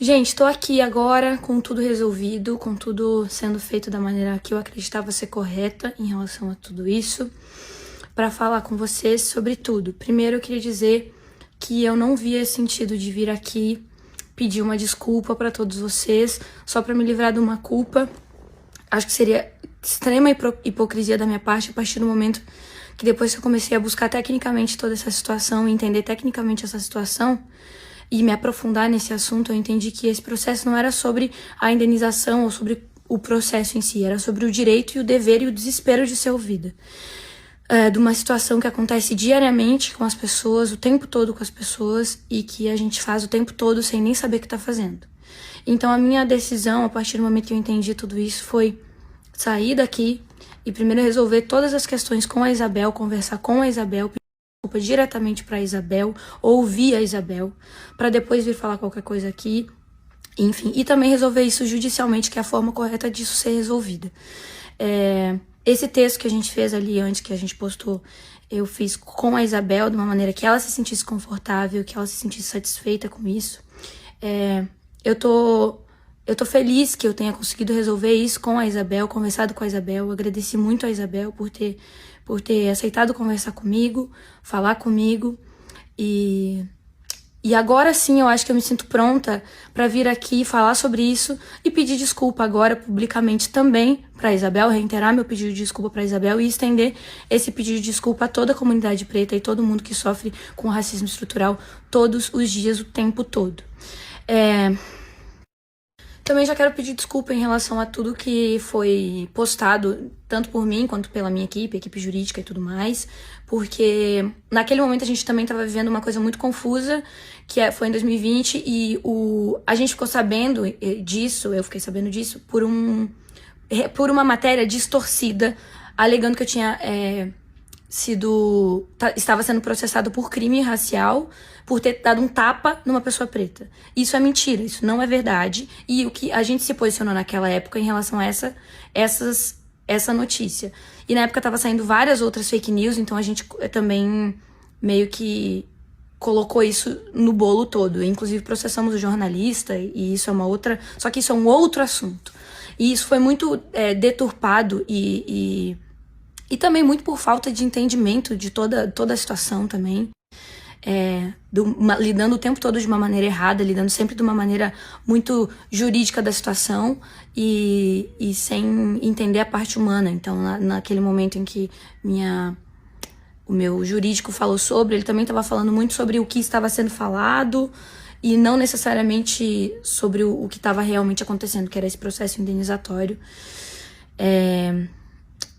Gente, tô aqui agora com tudo resolvido, com tudo sendo feito da maneira que eu acreditava ser correta em relação a tudo isso, para falar com vocês sobre tudo. Primeiro, eu queria dizer que eu não via sentido de vir aqui pedir uma desculpa para todos vocês, só para me livrar de uma culpa. Acho que seria extrema hipocrisia da minha parte a partir do momento que depois que eu comecei a buscar tecnicamente toda essa situação e entender tecnicamente essa situação, e me aprofundar nesse assunto, eu entendi que esse processo não era sobre a indenização ou sobre o processo em si, era sobre o direito e o dever e o desespero de ser ouvida. De uma situação que acontece diariamente com as pessoas, o tempo todo com as pessoas, e que a gente faz o tempo todo sem nem saber o que tá fazendo. Então a minha decisão, a partir do momento que eu entendi tudo isso, foi sair daqui e primeiro resolver todas as questões com a Isabel, conversar com a Isabel, desculpa diretamente para a Isabel, ouvir a Isabel, para depois vir falar qualquer coisa aqui, enfim, e também resolver isso judicialmente, que é a forma correta disso ser resolvida. Esse texto que a gente fez ali antes, que a gente postou, eu fiz com a Isabel, de uma maneira que ela se sentisse confortável, que ela se sentisse satisfeita com isso. Eu tô feliz que eu tenha conseguido resolver isso com a Isabel, conversado com a Isabel. Eu agradeci muito a Isabel por ter aceitado conversar comigo, falar comigo. E agora sim eu acho que eu me sinto pronta para vir aqui falar sobre isso e pedir desculpa agora publicamente também para Isabel, reiterar meu pedido de desculpa para Isabel e estender esse pedido de desculpa a toda a comunidade preta e todo mundo que sofre com racismo estrutural todos os dias, o tempo todo. Também já quero pedir desculpa em relação a tudo que foi postado, tanto por mim quanto pela minha equipe jurídica e tudo mais, porque naquele momento a gente também estava vivendo uma coisa muito confusa, foi em 2020, e a gente ficou sabendo disso, eu fiquei sabendo disso, por uma matéria distorcida, alegando que eu tinha estava sendo processado por crime racial, por ter dado um tapa numa pessoa preta. Isso é mentira, isso não é verdade. E o que a gente se posicionou naquela época em relação a essa notícia. E na época tava saindo várias outras fake news, então a gente também meio que colocou isso no bolo todo. Inclusive processamos o jornalista, e isso é uma outra... Só que isso é um outro assunto. E isso foi muito deturpado e também muito por falta de entendimento de toda a situação também. Lidando o tempo todo de uma maneira errada, lidando sempre de uma maneira muito jurídica da situação e sem entender a parte humana. Então, naquele momento em que o meu jurídico falou sobre, ele também estava falando muito sobre o que estava sendo falado e não necessariamente sobre o que estava realmente acontecendo, que era esse processo indenizatório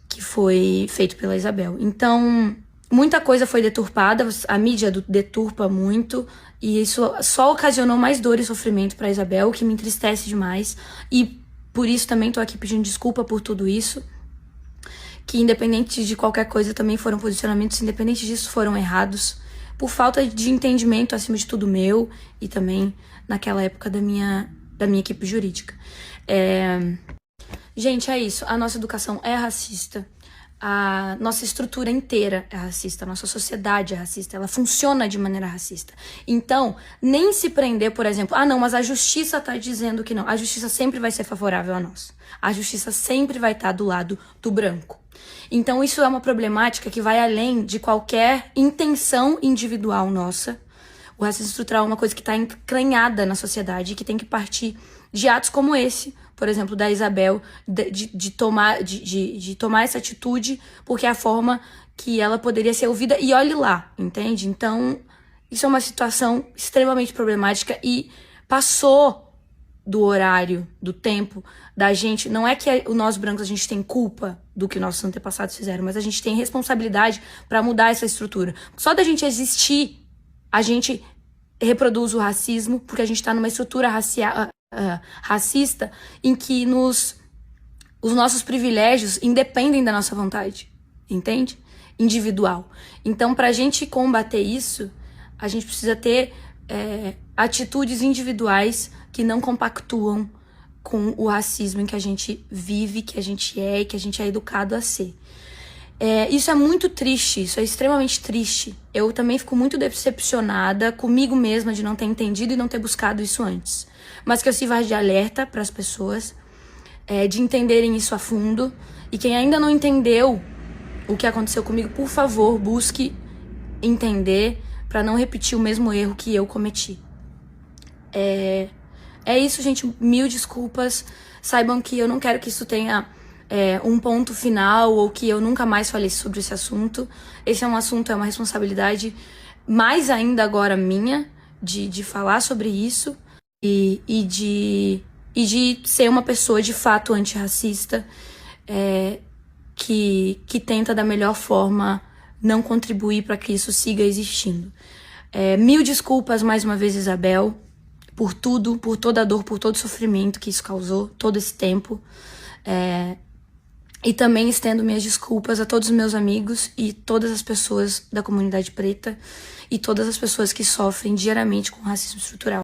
que foi feito pela Isabel. Então, muita coisa foi deturpada, a mídia deturpa muito, e isso só ocasionou mais dor e sofrimento para Isabel, o que me entristece demais, e por isso também tô aqui pedindo desculpa por tudo isso, que independente de qualquer coisa também foram posicionamentos, independente disso foram errados, por falta de entendimento acima de tudo meu, e também naquela época da minha equipe jurídica. Gente, é isso. A nossa educação é racista. A nossa estrutura inteira é racista. A nossa sociedade é racista. Ela funciona de maneira racista. Então, nem se prender, por exemplo, não, mas a justiça tá dizendo que não. A justiça sempre vai ser favorável a nós. A justiça sempre vai estar do lado do branco. Então, isso é uma problemática que vai além de qualquer intenção individual nossa. O racismo estrutural é uma coisa que está entranhada na sociedade e que tem que partir de atos como esse, por exemplo, da Isabel, de tomar essa atitude, porque é a forma que ela poderia ser ouvida, e olhe lá, entende? Então, isso é uma situação extremamente problemática e passou do horário, do tempo da gente. Não é que nós brancos a gente tem culpa do que nossos antepassados fizeram, mas a gente tem responsabilidade para mudar essa estrutura. Só da gente existir, a gente reproduz o racismo, porque a gente está numa estrutura racista em que os nossos privilégios independem da nossa vontade, entende? Individual. Então, pra gente combater isso, a gente precisa ter atitudes individuais que não compactuam com o racismo em que a gente vive, que a gente é e que a gente é educado a ser. Isso é muito triste, isso é extremamente triste. Eu também fico muito decepcionada comigo mesma de não ter entendido e não ter buscado isso antes. Mas que eu sirva de alerta para as pessoas, de entenderem isso a fundo. E quem ainda não entendeu o que aconteceu comigo, por favor, busque entender para não repetir o mesmo erro que eu cometi. É isso, gente. Mil desculpas. Saibam que eu não quero que isso tenha um ponto final ou que eu nunca mais falei sobre esse assunto. Esse é um assunto, é uma responsabilidade mais ainda agora minha de falar sobre isso e de ser uma pessoa de fato antirracista que tenta da melhor forma não contribuir para que isso siga existindo. Mil desculpas mais uma vez, Isabel, por tudo, por toda a dor, por todo o sofrimento que isso causou, todo esse tempo. E também estendo minhas desculpas a todos os meus amigos e todas as pessoas da comunidade preta e todas as pessoas que sofrem diariamente com racismo estrutural.